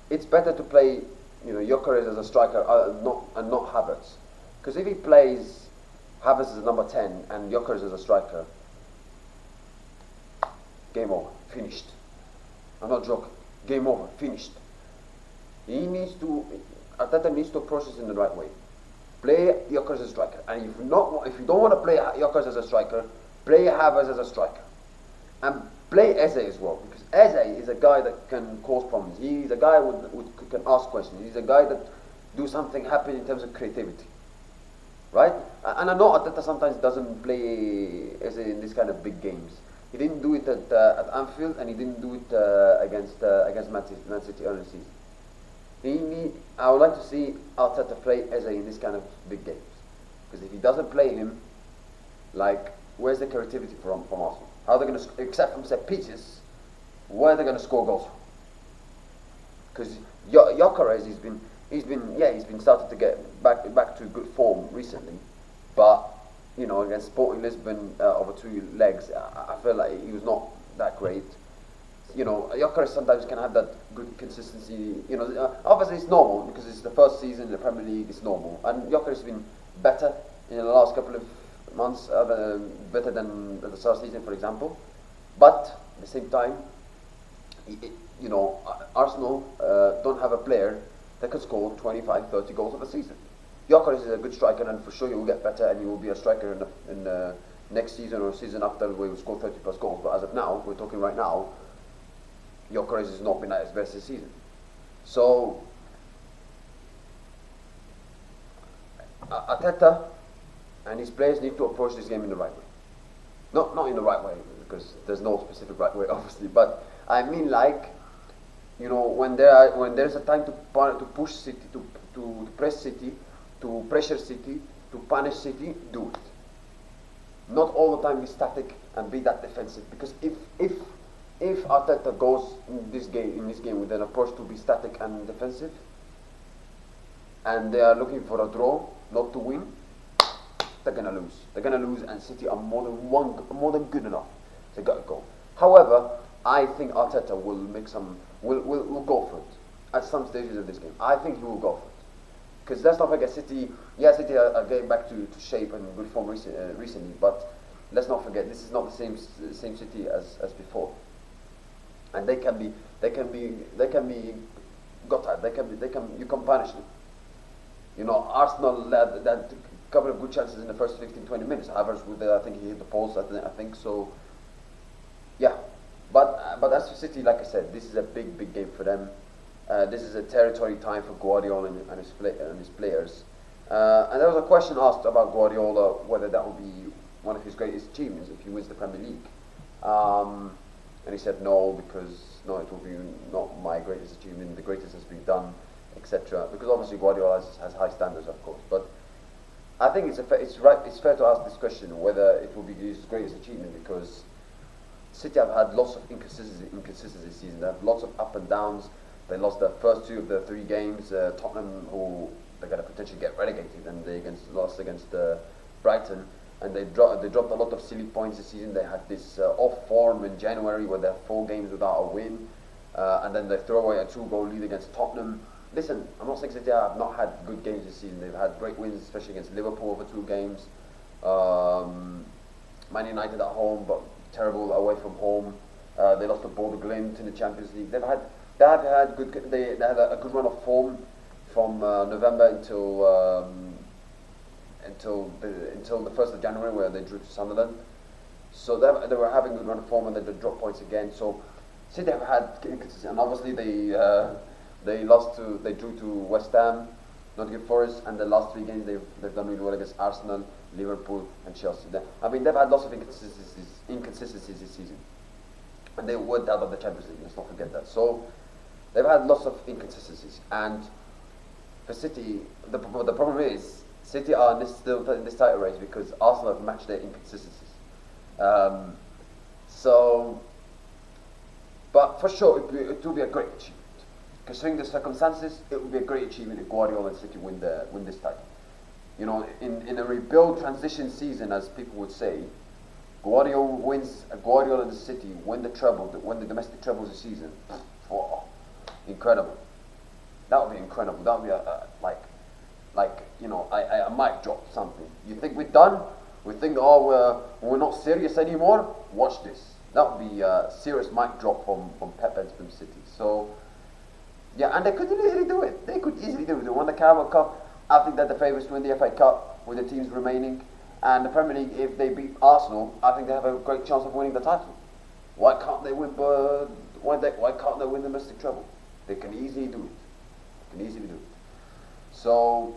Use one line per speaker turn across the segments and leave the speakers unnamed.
it's better to play, Gyökeres as a striker, not Havertz, because if he plays Havertz as a number 10 and Gyökeres as a striker, game over, finished. I'm not joking. Game over, finished. Arteta needs to approach this in the right way. Play Gyökeres as a striker, and if you don't want to play Gyökeres as a striker, play Havertz as a striker, and play Eze as well, because Eze is a guy that can cause problems. He's a guy who can ask questions. He's a guy that do something happen in terms of creativity, right? And I know Arteta sometimes doesn't play Eze in this kind of big games. He didn't do it at Anfield, and he didn't do it against Man City early season. I would like to see Arteta play Eze in this kind of big games, because if he doesn't play him, where's the creativity from Arsenal? How are they going to, except from set pieces, where are they going to score goals from? Because Gyökeres, he's been starting to get back to good form recently, but against Sporting Lisbon over 2 legs, I feel like he was not that great. Gyökeres sometimes can have that good consistency. Obviously it's normal because it's the first season in the Premier League. It's normal, and Gyökeres has been better in the last couple of months, better than the start season, for example. But at the same time, Arsenal don't have a player that can score 25, 30 goals of a season. Gyökeres is a good striker, and for sure he will get better, and he will be a striker in next season or season after, where he will score 30 plus goals. But as of now, we're talking right now, Gyökeres has not been at his best this season. So Arteta and his players need to approach this game in the right way. Not in the right way, because there's no specific right way, obviously. But I mean, when there's a time to push City, to press City, to pressure City, to punish City, do it. Not all the time be static and be that defensive. Because if Arteta goes in this game with an approach to be static and defensive, and they are looking for a draw, not to win, they're gonna lose. They're gonna lose, and City are more than good enough. They got to go. However, I think Arteta will go for it at some stages of this game. I think he will go for it, because let's not forget City. Yeah, City are getting back to shape and good form recently, but let's not forget this is not the same City as before, and they can be got at. You can punish them. Arsenal had a couple of good chances in the first 15-20 minutes. Havertz, I think he hit the post. I think so. Yeah, but as for City, like I said, this is a big game for them. This is a territory time for Guardiola and his players. And there was a question asked about Guardiola, whether that would be one of his greatest achievements if he wins the Premier League. And he said no, because it will be not my greatest achievement. The greatest has been done, etc. Because obviously Guardiola has high standards, of course. But I think it's fair to ask this question, whether it will be his greatest achievement, because City have had lots of inconsistency this season. They have lots of up and downs. They lost their first 2 of the 3 games. Tottenham, who they're going to potentially get relegated, and they lost against Brighton, and they dropped a lot of silly points this season. They had this off form in January, where they have 4 games without a win, and then they throw away a 2-goal lead against Tottenham. Listen, I'm not saying City have not had good games this season. They've had great wins, especially against Liverpool over 2 games. Man United at home, but terrible away from home. They lost to Bodo Glimt in the Champions League. They had a good run of form from November until the 1st of January, where they drew to Sunderland. So they were having a good run of form, and they dropped points again. So City have had inconsistency, and obviously they drew to West Ham, Nottingham Forest, and the last 3 games they've done really well against Arsenal, Liverpool, and Chelsea. They've had lots of inconsistencies this season, and they went out of the Champions League. Let's not forget that. So they've had lots of inconsistencies, and for City, the problem is City are still in this title race because Arsenal have matched their inconsistencies. But for sure, it will be a great achievement. Considering the circumstances, it would be a great achievement if Guardiola and City win this title. In a rebuild transition season, as people would say, Guardiola and the City win the treble, win the domestic trebles this season. Oh, incredible. That would be incredible. That would be like you know, a mic drop something. You think we're done? We think, oh, we're not serious anymore? Watch this. That would be a serious mic drop from Pep and from City. So, yeah, and they could easily do it. They could easily do it. They won the Carabao Cup. I think that the favourites to win the FA Cup with the teams remaining. And the Premier League, if they beat Arsenal, I think they have a great chance of winning the title. Why can't they win? Why can't they win the domestic treble? They can easily do it. They can easily do it. So,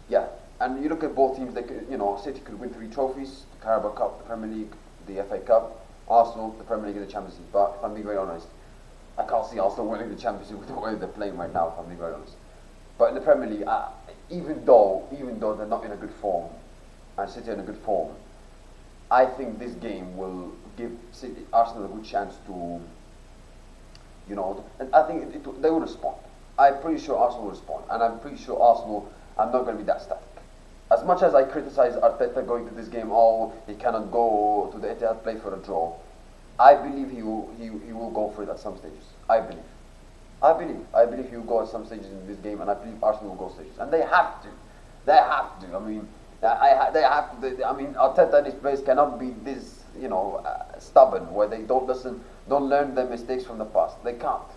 yeah. And you look at both teams. They could, you know, City could win 3 trophies: the Carabao Cup, the Premier League, the FA Cup. Arsenal, the Premier League, and the Champions League. But if I'm being very honest, I can't see Arsenal winning the Champions League with the way they're playing right now. If I'm being very honest. But in the Premier League, even though they're not in a good form, and City are in a good form, I think this game will give Arsenal a good chance to, you know, and I think they will respond. I'm pretty sure Arsenal will respond, and I'm pretty sure Arsenal are not going to be that static. As much as I criticize Arteta going to this game, oh, he cannot go to the Etihad, play for a draw, I believe he will go for it at some stages. I believe he will go at some stages in this game, and I believe Arsenal will go stages, and they have to. They have to. I mean, they have to. I mean, Arteta and his players cannot be this, you know, stubborn, where they don't learn their mistakes from the past. They can't.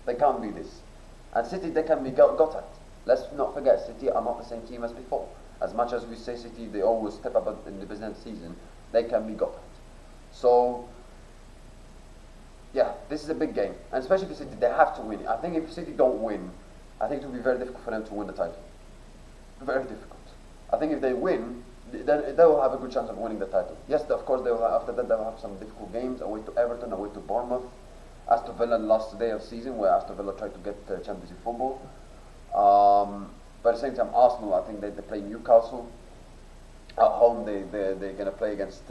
They can't be this. And City, they can be got at. Let's not forget, City are not the same team as before. As much as we say City, they always step up in the business season. They can be got at. So, yeah, this is a big game, and especially for City, they have to win it. I think if City don't win, I think it will be very difficult for them to win the title. Very difficult. I think if they win, then they will have a good chance of winning the title. Yes, of course, they will have, after that they will have some difficult games, away to Everton, away to Bournemouth, Aston Villa last day of season, where Aston Villa tried to get Champions League football. But at the same time, Arsenal, I think they play Newcastle. At home, they're going to play against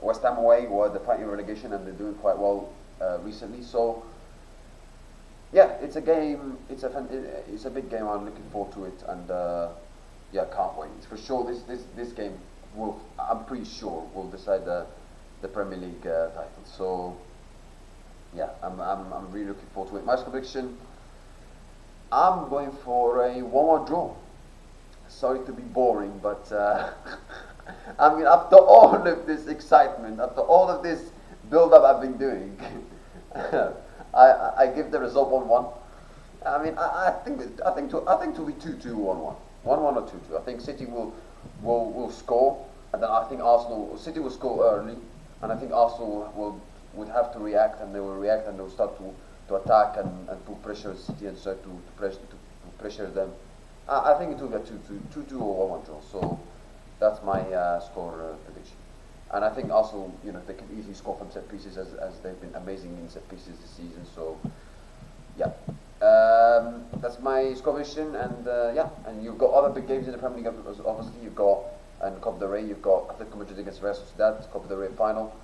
West Ham away, where they're fighting relegation, and they're doing quite well recently. So, yeah, it's a game. It's a big game. I'm looking forward to it, and yeah, can't wait. For sure, this game will, I'm pretty sure, will decide the Premier League title. So, yeah, I'm really looking forward to it. My prediction: I'm going for a 1-1 draw. Sorry to be boring, but I mean, after all of this excitement, after all of this build-up I've been doing, I give the result 1-1. I mean, I think to be 2-2, 1-1, 1-1 or 2-2. I think City will score, and then I think City will score early, and I think Arsenal would have to react, and they will react, and they will start to attack and to pressure City and start to pressure them. I think it will be a 2-2 or 1-1 draw. So that's my score prediction. And I think also, you know, they can easily score from set pieces, as they've been amazing in set pieces this season. So yeah, that's my score prediction. And yeah, and you've got other big games in the Premier League. Obviously, you've got in Copa del Rey, you've got Atletico Madrid against Real Sociedad, Copa del Rey final.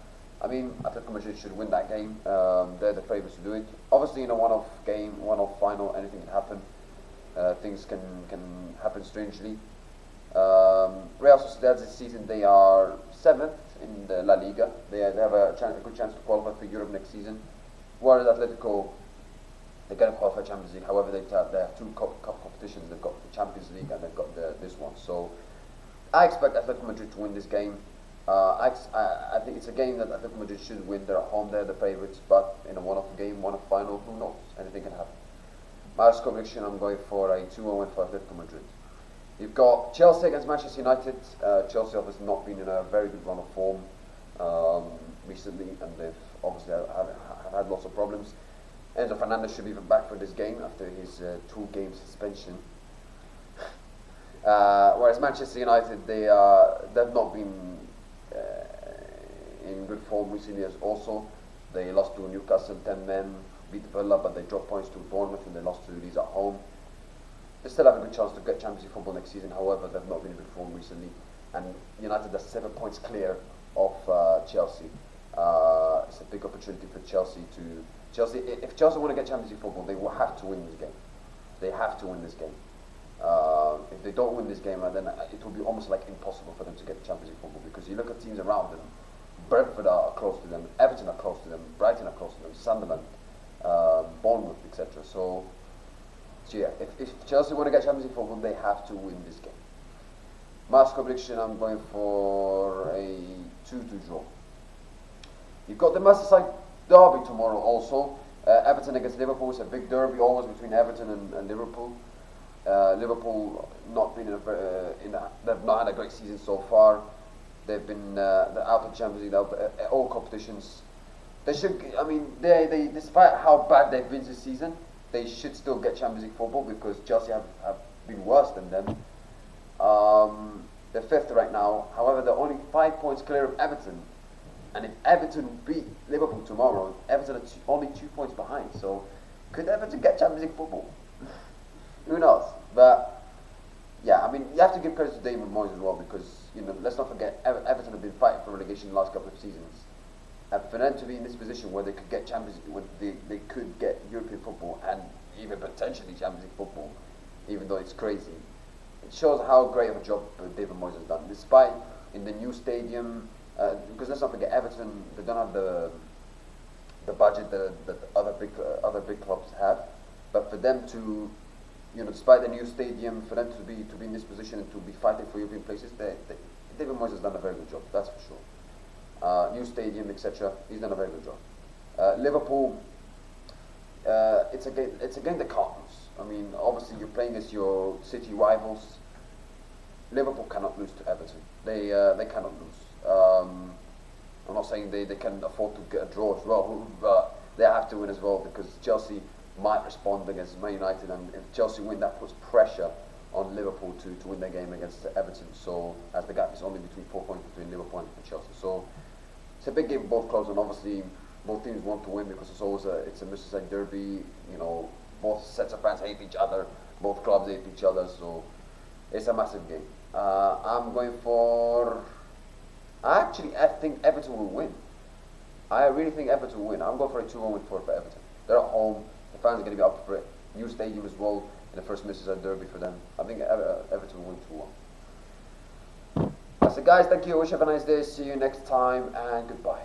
I mean, Atletico Madrid should win that game. They're the favourites to do it. Obviously, in a one-off game, one-off final, anything can happen. Things can happen strangely. Real Sociedad this season, they are 7th in the La Liga. They have a good chance to qualify for Europe next season. Whereas Atletico, they're going to qualify Champions League. However, they have 2 cup competitions. They've got the Champions League and they've got this one. So I expect Atletico Madrid to win this game. I think it's a game that Atletico Madrid should win. They're at home, they're the favourites, but in a one-off game, one-off final, who knows? Anything can happen. My score prediction, I'm going for a 2-1 win for Atletico Madrid. You've got Chelsea against Manchester United. Chelsea obviously not been in a very good run of form recently, and they've obviously have had lots of problems. Enzo Fernandez should be back for this game after his 2-game suspension. Whereas Manchester United, they've not been in good form recently as also. They lost to Newcastle 10 men, beat Villa, but they dropped points to Bournemouth and they lost to Leeds at home. They still have a good chance to get Champions League football next season, however, they've not been in good form recently. And United are 7 points clear of Chelsea. It's a big opportunity for Chelsea if Chelsea want to get Champions League football, they will have to win this game. They have to win this game. If they don't win this game, then it will be almost like impossible for them to get Champions League football, because you look at teams around them. Brentford are close to them, Everton are close to them, Brighton are close to them, Sunderland, Bournemouth, etc. So So yeah, if Chelsea want to get Champions League football, they have to win this game. My score prediction, I'm going for a 2-2 draw. You've got the Merseyside derby tomorrow also. Everton against Liverpool. It's a big derby always between Everton and Liverpool. Liverpool not been they've not had a great season so far. They've been they're out of Champions League, all competitions. They should. I mean, they despite how bad they've been this season, they should still get Champions League football because Chelsea have been worse than them. They're fifth right now. However, they're only 5 points clear of Everton. And if Everton beat Liverpool tomorrow, Everton are only 2 points behind. So, could Everton get Champions League football? Who knows? But yeah, I mean, you have to give credit to David Moyes as well because let's not forget Everton have been fighting for relegation the last couple of seasons, and for them to be in this position where they could get Champions, where they could get European football and even potentially Champions League football, even though it's crazy. It shows how great of a job David Moyes has done, despite in the new stadium. Because let's not forget Everton, they don't have the budget that other big clubs have, but for them to, despite the new stadium, for them to be in this position and to be fighting for European places, David Moyes has done a very good job. That's for sure. New stadium, etc. He's done a very good job. Liverpool, it's a game they can't lose. I mean, obviously you're playing as your city rivals. Liverpool cannot lose to Everton. They cannot lose. I'm not saying they can afford to get a draw as well, but they have to win as well because Chelsea might respond against Man United, and if Chelsea win, that puts pressure on Liverpool to win their game against Everton. So as the gap is only between 4 points between Liverpool and Chelsea, so it's a big game for both clubs, and obviously both teams want to win because it's a Merseyside derby. Both sets of fans hate each other, both clubs hate each other, so it's a massive game. I'm going for. I think Everton will win. I really think Everton will win. I'm going for a 2-1 win for Everton. They're at home. The fans are going to be up for it. New stadium as well in the first Merseyside derby for them. I think Everton will win 2-1. That's it, guys. Thank you. I wish you have a nice day. See you next time, and goodbye.